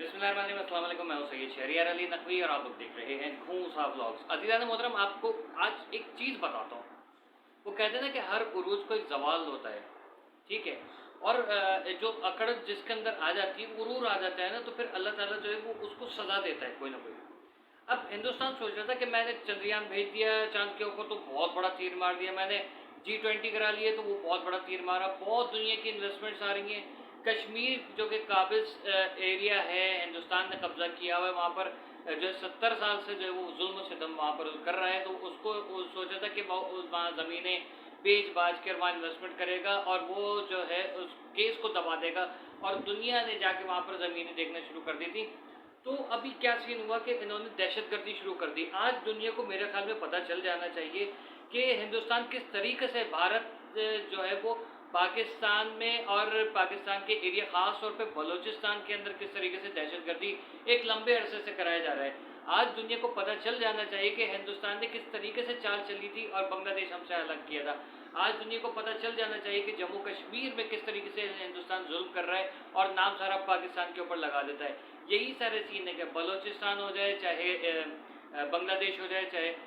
बिस्मिल्लाहिर्रहमानिर्रहीम, अस्सलाम वालेकुम। मैं हूं सैयद शहरियार अली नकवी और आप लोग देख रहे हैं खूंसा व्लॉग्स। अज़ीज़ान मोहतरम, आपको आज एक चीज़ बताता हूँ। वो कहते हैं ना कि हर उरूज को एक ज़वाल होता है, ठीक है। और जो अकड़ जिसके अंदर आ जाती है, गुरूर आ जाता है ना, तो फिर अल्लाह ताला जो है वो उसको सज़ा देता है कोई ना कोई। अब हिंदुस्तान सोच रहा था कि मैंने चंद्रयान भेज दिया चांद के ऊपर, तो बहुत बड़ा तीर मार दिया। मैंने G20 करा लिए, तो वो बहुत बड़ा तीर मारा। बहुत दुनिया की इन्वेस्टमेंट्स आ रही हैं। कश्मीर जो कि काबिज एरिया है, हिंदुस्तान ने कब्जा किया हुआ है वहाँ पर। जो है 70 साल से जो है वो जुल्म सितम वहाँ पर कर रहा है, तो उसको वो सोचा था कि वहाँ ज़मीनें बेच बाज कर वहाँ इन्वेस्टमेंट करेगा और वो जो है उस केस को दबा देगा। और दुनिया ने जाके वहाँ पर ज़मीनें देखना शुरू कर दी थी। तो अभी क्या सीन हुआ कि इन्होंने दहशतगर्दी शुरू कर दी। आज दुनिया को मेरे ख्याल में पता चल जाना चाहिए कि हिंदुस्तान किस तरीके से भारत जो है वो पाकिस्तान में और पाकिस्तान के एरिया, ख़ास तौर पे बलूचिस्तान के अंदर किस तरीके से दहशतगर्दी एक लंबे अरसे से कराया जा रहा है। आज दुनिया को पता चल जाना चाहिए कि हिंदुस्तान ने किस तरीके से चाल चली थी और बांग्लादेश हमसे अलग किया था। आज दुनिया को पता चल जाना चाहिए कि जम्मू कश्मीर में किस तरीके से हिंदुस्तान जुल्म कर रहा है और नाम सारा पाकिस्तान के ऊपर लगा देता है। यही सारे सीन है कि बलूचिस्तान हो जाए, चाहे बांग्लादेश हो जाए, चाहे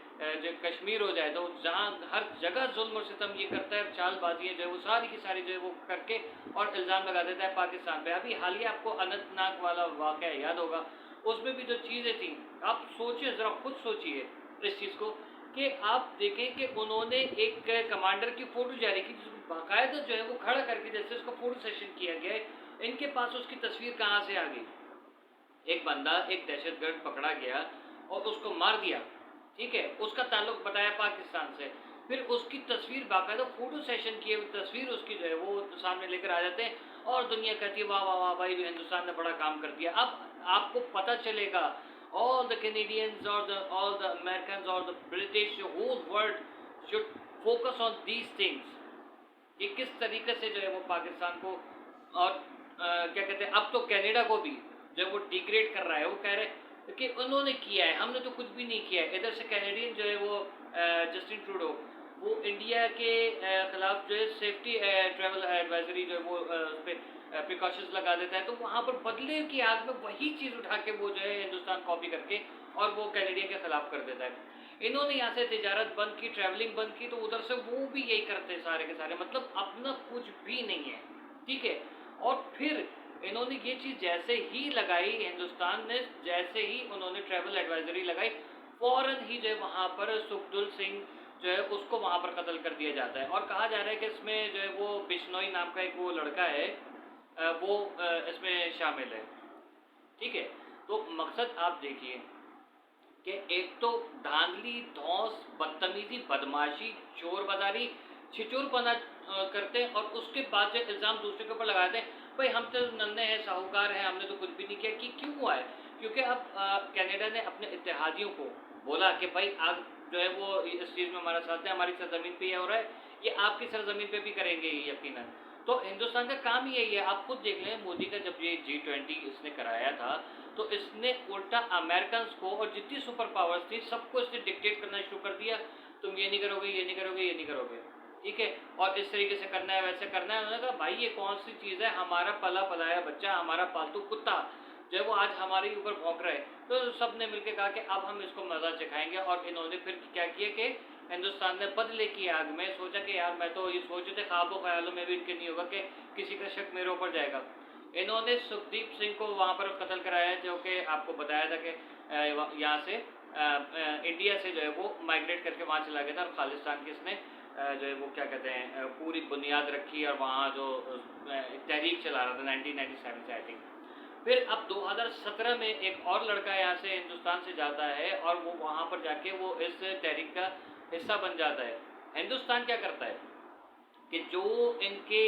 जो कश्मीर हो जाए, तो जहाँ हर जगह जुल्म और सितम ये करता है। चालबाजियाँ जो है वो सारी की सारी जो है वो करके और इल्ज़ाम लगा देता है पाकिस्तान पे। अभी हालिया आपको अनंतनाग वाला वाक़या याद होगा, उसमें भी जो चीज़ें थी, आप सोचिए, ज़रा खुद सोचिए इस चीज़ को कि आप देखें कि उन्होंने एक कमांडर की फ़ोटो जारी की, जिसको बाकायदा जो है वो खड़ा करके जैसे उसका फ़ोटो सेशन किया गया है। इनके पास उसकी तस्वीर कहाँ से आ गई? एक बंदा, एक दहशतगर्द पकड़ा गया और उसको मार दिया, ठीक है। उसका ताल्लुक बताया पाकिस्तान से। फिर उसकी तस्वीर बाकायदा फोटो सेशन किए हुए तस्वीर उसकी जो है वो सामने लेकर आ जाते हैं और दुनिया कहती है वाह वाह वाह भाई, हिंदुस्तान ने बड़ा काम कर दिया। अब आपको पता चलेगा, ऑल द कैनेडियंस और ऑल द अमेरिकन और the British, whole world should focus on these things कि किस तरीके से जो है वो पाकिस्तान को और क्या कहते हैं, अब तो कनाडा को भी जब वो डिग्रेड कर रहा है, वो कह रहे हैं कि उन्होंने किया है, हमने तो कुछ भी नहीं किया है। इधर से कैनेडियन जो है वो जस्टिन ट्रूडो, वो इंडिया के खिलाफ जो है सेफ्टी ट्रैवल एडवाइजरी जो है वो उस पर प्रिकॉशंस लगा देता है। तो वहाँ पर बदले की आग में वही चीज़ उठा के वो जो है हिंदुस्तान कॉपी करके और वो कैनेडियन के खिलाफ कर देता है। इन्होंने यहाँ से तिजारत बंद की, ट्रैवलिंग बंद की, तो उधर से वो भी यही करते हैं सारे के सारे। मतलब अपना कुछ भी नहीं है, ठीक है। और फिर इन्होंने ये चीज़ जैसे ही लगाई, हिंदुस्तान ने जैसे ही उन्होंने ट्रैवल एडवाइजरी लगाई, फ़ौरन ही जो है वहाँ पर सुखदुल सिंह जो है उसको वहाँ पर कत्ल कर दिया जाता है। और कहा जा रहा है कि इसमें जो है वो बिश्नोई नाम का एक वो लड़का है, वो इसमें शामिल है, ठीक है। तो मकसद आप देखिए कि एक तो धांधली, धौंस, बदतमीजी, बदमाशी, चोर बाजारी, छिचोरपना करते हैं और उसके बाद जो इल्ज़ाम दूसरे के ऊपर लगाते हैं, भाई हम तो नन्हे हैं, साहूकार हैं, हमने तो कुछ भी नहीं किया। कि क्यों हुआ है? क्योंकि अब कनाडा ने अपने इत्तेहादियों को बोला कि भाई आप जो है वो इस चीज़ में हमारा साथ है, हमारी सरजमीन पे ये हो रहा है, ये आपकी सरजमीन पे भी करेंगे ये यकीनन। तो हिंदुस्तान का काम ही यही है। आप खुद देख लें, मोदी का जब ये G20 इसने कराया था, तो इसने उल्टा अमेरिकन को और जितनी सुपर पावर्स थी सबको इसने डिक्टेट करना शुरू कर दिया, तुम ये नहीं करोगे, ये नहीं करोगे, ये नहीं करोगे, ठीक है। और इस तरीके से करना है, वैसे करना है। उन्होंने कहा भाई ये कौन सी चीज़ है, हमारा पला पलाया बच्चा, हमारा पालतू कुत्ता जो है वो आज हमारे ऊपर भौंक रहा है। तो सब ने मिलकर कहा कि अब हम इसको मज़ा चखाएंगे। और इन्होंने फिर क्या किया कि हिंदुस्तान ने बदले की आग में सोचा कि यार, मैं तो ये सोच रहे थे ख्वाबों ख्यालों में भी इनके नहीं होगा कि किसी का शक मेरे ऊपर जाएगा। इन्होंने सुखदीप सिंह को वहाँ पर कत्ल कराया, जो कि आपको बताया था कि यहाँ से इंडिया से जो है वो माइग्रेट करके वहाँ चला गया था और खालिस्तान की इसने जो है वो क्या कहते हैं पूरी बुनियाद रखी और वहाँ जो तहरीक चला रहा था 1997 से आई थिंक। फिर अब 2017 में एक और लड़का यहाँ से हिंदुस्तान से जाता है और वो वहाँ पर जाके वो इस तहरीक का हिस्सा बन जाता है। हिंदुस्तान क्या करता है कि जो इनके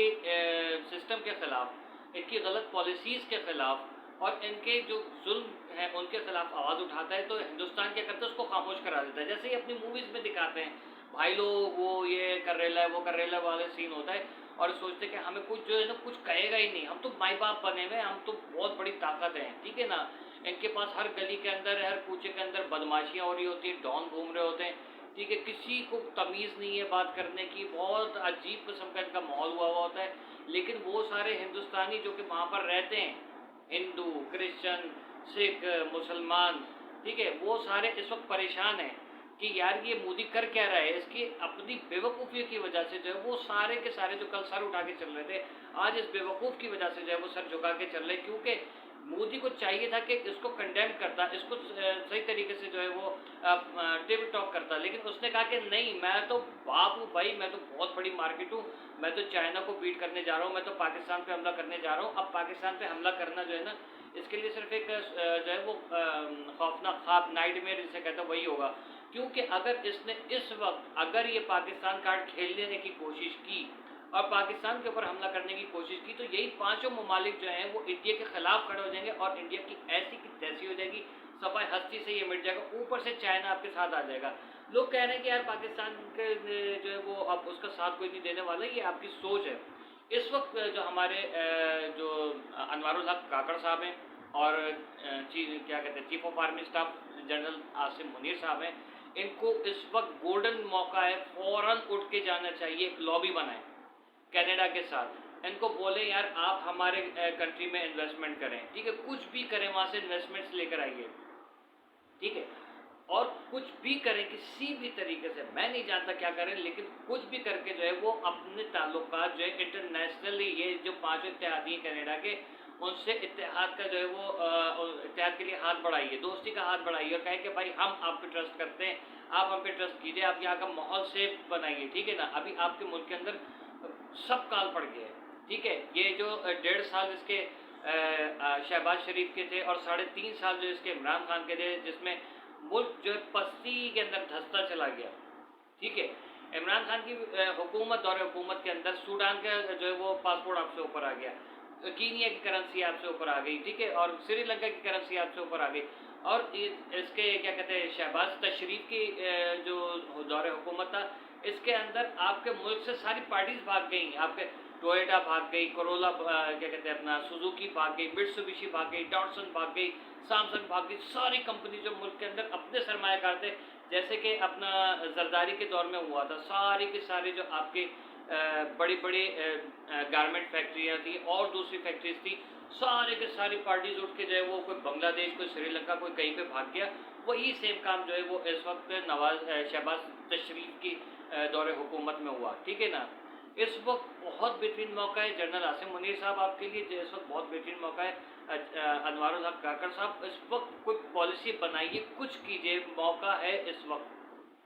सिस्टम के ख़िलाफ़, इनकी गलत पॉलिसीज़ के ख़िलाफ़ और इनके जो जुल्म हैं उनके ख़िलाफ़ आवाज़ उठाता है, तो हिंदुस्तान क्या करता है, उसको खामोश करा देता है। जैसे ही अपनी मूवीज़ में दिखाते हैं, भाई लोग वो ये कर रेला है, वो कर रेला वाले सीन होता है और सोचते कि हमें कुछ जो है ना कुछ कहेगा ही नहीं, हम तो माई बाप बने हुए, हम तो बहुत बड़ी ताकत हैं, ठीक है ना। इनके पास हर गली के अंदर, हर कूचे के अंदर बदमाशियाँ हो रही होती हैं, डॉन घूम रहे होते हैं, ठीक है। किसी को तमीज़ नहीं है बात करने की, बहुत अजीब किस्म का इनका माहौल हुआ हुआ होता है। लेकिन वो सारे हिंदुस्तानी जो कि वहाँ पर रहते हैं, हिंदू, क्रिश्चियन, सिख, मुसलमान, ठीक है, वो सारे इस वक्त परेशान हैं कि यार ये मोदी कर क्या रहा है। इसकी अपनी बेवकूफ़ी की वजह से जो है वो सारे के सारे जो कल सर उठा के चल रहे थे, आज इस बेवकूफ़ की वजह से जो है वो सर झुका के चल रहे, क्योंकि मोदी को चाहिए था कि इसको कंडेम करता, इसको सही तरीके से जो है वो टेबल टॉक करता, लेकिन उसने कहा कि नहीं, मैं तो बाप हूँ भाई, मैं तो बहुत बड़ी मार्केट हूँ, मैं तो चाइना को बीट करने जा रहा हूँ, मैं तो पाकिस्तान पे हमला करने जा रहा हूँ। अब पाकिस्तान पे हमला करना जो है ना, इसके लिए सिर्फ एक जो है वो खौफनाक ख्वाब, नाइटमेयर जिसे कहते हैं, वही होगा। क्योंकि अगर इसने इस वक्त अगर ये पाकिस्तान कार्ड खेलने की कोशिश की और पाकिस्तान के ऊपर हमला करने की कोशिश की, तो यही पांचों ममालिक जो हैं वो इंडिया के खिलाफ खड़े हो जाएंगे और इंडिया की ऐसी की तैसी हो जाएगी, सफाई हस्ती से ये मिट जाएगा, ऊपर से चाइना आपके साथ आ जाएगा। लोग कह रहे हैं कि यार पाकिस्तान के जो है वो अब उसका साथ कोई नहीं देने वाला, ये आपकी सोच है। इस वक्त जो हमारे जो अनवारुल हक काकड़ साहब हैं और क्या कहते हैं chief of army staff general Asim Munir साहब हैं, इनको इस वक्त गोल्डन मौका है, फौरन उठ के जाना चाहिए, एक लॉबी बनाएं कनाडा के साथ, इनको बोले यार आप हमारे कंट्री में इन्वेस्टमेंट करें, ठीक है, कुछ भी करें, वहाँ से इन्वेस्टमेंट्स लेकर आइए, ठीक है, और कुछ भी करें किसी भी तरीके से, मैं नहीं जानता क्या करें, लेकिन कुछ भी करके जो है वो अपने ताल्लुकात जो है इंटरनेशनली, ये जो पांचों इत्तेहादी हैं कनाडा के, उनसे इत्तेहाद का जो है वो इत्तेहाद के लिए हाथ बढ़ाइए, दोस्ती का हाथ बढ़ाइए और कहें कि भाई हम आप पे ट्रस्ट करते हैं, आप हम पे ट्रस्ट कीजिए, आप यहाँ का माहौल सेफ बनाइए, ठीक है ना। अभी आपके मुल्क के अंदर सब काल पड़ गए, ठीक है, ये जो 1.5 साल इसके शहबाज शरीफ के थे और 3.5 साल जो इसके इमरान खान के थे, जिसमें मुल्क जो है पस्ती के अंदर धंसता चला गया, ठीक है। इमरान खान की हुकूमत, दौरे हुकूमत के अंदर सूडान का जो है वो पासपोर्ट आपसे ऊपर आ गया, कीनिया की करेंसी आपसे ऊपर आ गई, ठीक है, और श्रीलंका की करेंसी आपसे ऊपर आ गई, और इसके क्या कहते हैं शहबाज तशरीफ की जो दौरे हुकूमत था, इसके अंदर आपके मुल्क से सारी पार्टीज भाग गई, आपके टोयोटा भाग गई, कोरोला क्या कहते हैं अपना सुजुकी भाग गई, मित्सुबिशी भाग गई, डॉटसन भाग गई, सैमसंग भाग गई, सारी कंपनी जो मुल्क के अंदर अपने सरमायाकार थे, जैसे कि अपना जरदारी के दौर में हुआ था, सारी के सारे जो आपके बड़ी बड़ी गारमेंट फैक्ट्रियाँ थी और दूसरी फैक्ट्रीज थी, सारे के सारी पार्टीज उठ के जो है वो कोई बांग्लादेश, कोई श्रीलंका, कोई कहीं पे भाग गया। वही सेम काम जो है वो इस वक्त शहबाज तशरीफ की दौरे हुकूमत में हुआ, ठीक है ना। इस वक्त बहुत बेहतरीन मौका है जनरल आसिम मुनीर साहब आपके लिए, इस वक्त बहुत बेहतरीन मौका है अनवारुल हक काकड़ साहब, इस वक्त कोई पॉलिसी बनाइए, कुछ कीजिए, मौका है इस वक्त,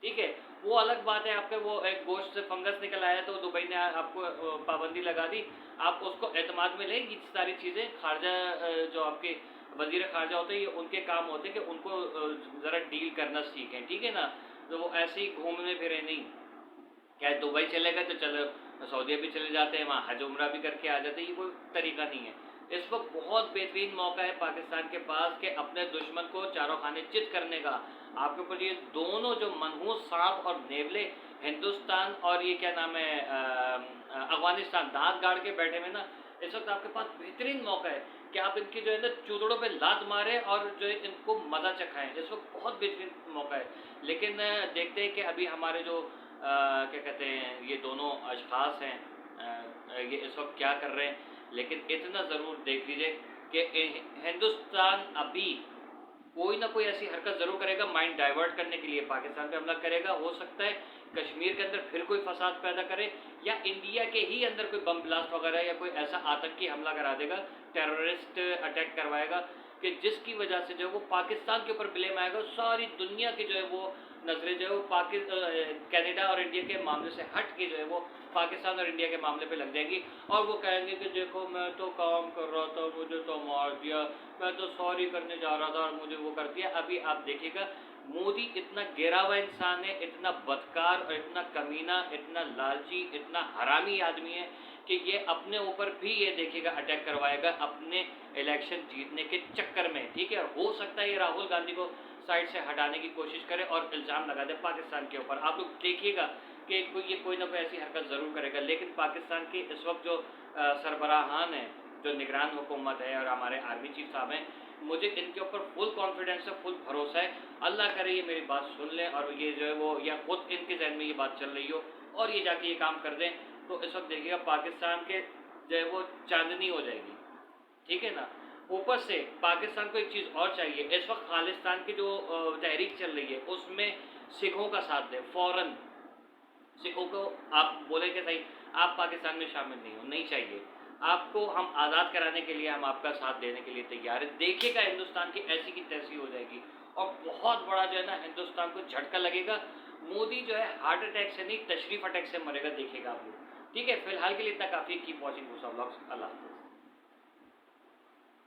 ठीक है। वो अलग बात है, आपके वो एक गोश्त से फंगस निकल आया तो दुबई ने आपको पाबंदी लगा दी, आप उसको एतमाद में लें, ये सारी चीज़ें खारजा जो आपके वजीर खारजा होते हैं, ये उनके काम होते हैं कि उनको ज़रा डील करना सीखें, ठीक है ना। तो वो ऐसे ही घूमने फिरे नहीं, क्या दुबई चले गए तो चलो सऊदीया भी चले जाते हैं, वहाँ हज उम्रा भी करके आ जाते हैं, ये कोई तरीका नहीं है। इस वक्त बहुत बेहतरीन मौका है पाकिस्तान के पास कि अपने दुश्मन को चारों खाने चित करने का। आपके ऊपर ये दोनों जो मनहूस सांप और नेवले, हिंदुस्तान और ये क्या नाम है अफगानिस्तान, दांत गाड़ के बैठे हुए ना, इस वक्त आपके पास बेहतरीन मौका है कि आप इनकी जो है ना चूतड़ों पे लात मारें और जो है इनको मज़ा चखाएं। इस वक्त बहुत बेहतरीन मौका है, लेकिन देखते हैं कि अभी हमारे जो क्या कहते हैं ये दोनों अशखास हैं ये इस वक्त क्या कर रहे हैं। लेकिन इतना ज़रूर देख लीजिए कि हिंदुस्तान अभी कोई ना कोई ऐसी हरकत ज़रूर करेगा माइंड डाइवर्ट करने के लिए, पाकिस्तान पे हमला करेगा, हो सकता है कश्मीर के अंदर फिर कोई फसाद पैदा करे, या इंडिया के ही अंदर कोई बम ब्लास्ट वगैरह या कोई ऐसा आतंकी हमला करा देगा, टेररिस्ट अटैक करवाएगा कि जिसकी वजह से जो है वो पाकिस्तान के ऊपर ब्लेम आएगा, सारी दुनिया की जो है वो नजरें जो है वो कनाडा और इंडिया के मामले से हट के जो है वो पाकिस्तान और इंडिया के मामले पे लग जाएंगी, और वो कहेंगे कि देखो मैं तो काम कर रहा था, मुझे तो मार दिया, मैं तो सॉरी करने जा रहा था और मुझे वो कर दिया। अभी आप देखिएगा मोदी इतना गिरा हुआ इंसान है, इतना बदकार और इतना कमीना, इतना लालची, इतना हरामी आदमी है कि ये अपने ऊपर भी ये देखिएगा अटैक करवाएगा अपने इलेक्शन जीतने के चक्कर में, ठीक है। हो सकता है ये राहुल गांधी को साइड से हटाने की कोशिश करे और इल्ज़ाम लगा दे पाकिस्तान के ऊपर। आप लोग देखिएगा कि ये कोई ना कोई ऐसी हरकत ज़रूर करेगा। लेकिन पाकिस्तान के इस वक्त जो सरबराहान हैं, जो निगरान हुकूमत है और हमारे आर्मी चीफ साहब हैं, मुझे इनके ऊपर फुल कॉन्फिडेंस है, फुल भरोसा है। अल्लाह करे ये मेरी बात सुन लें और ये जो है वो या खुद इनके जहन में ये बात चल रही हो और ये जाके ये काम कर दें, तो इस वक्त देखिएगा पाकिस्तान के जो है वो चांदनी हो जाएगी, ठीक है ना। ऊपर से पाकिस्तान को एक चीज़ और चाहिए, इस वक्त खालिस्तान की जो तहरीक चल रही है उसमें सिखों का साथ दें फ़ौरन। सिखों को आप बोले कि सही आप पाकिस्तान में शामिल नहीं हो, नहीं चाहिए आपको, हम आज़ाद कराने के लिए हम आपका साथ देने के लिए तैयार है। देखिएगा हिंदुस्तान की ऐसी की तैसी हो जाएगी और बहुत बड़ा जो है ना हिंदुस्तान को झटका लगेगा। मोदी जो है हार्ट अटैक से नहीं तशरीफ अटैक से मरेगा, देखिएगा आप लोग। ठीक है, फिलहाल के लिए इतना काफ़ी। Keep watching vlogs. अल्लाह हाफ़िज़।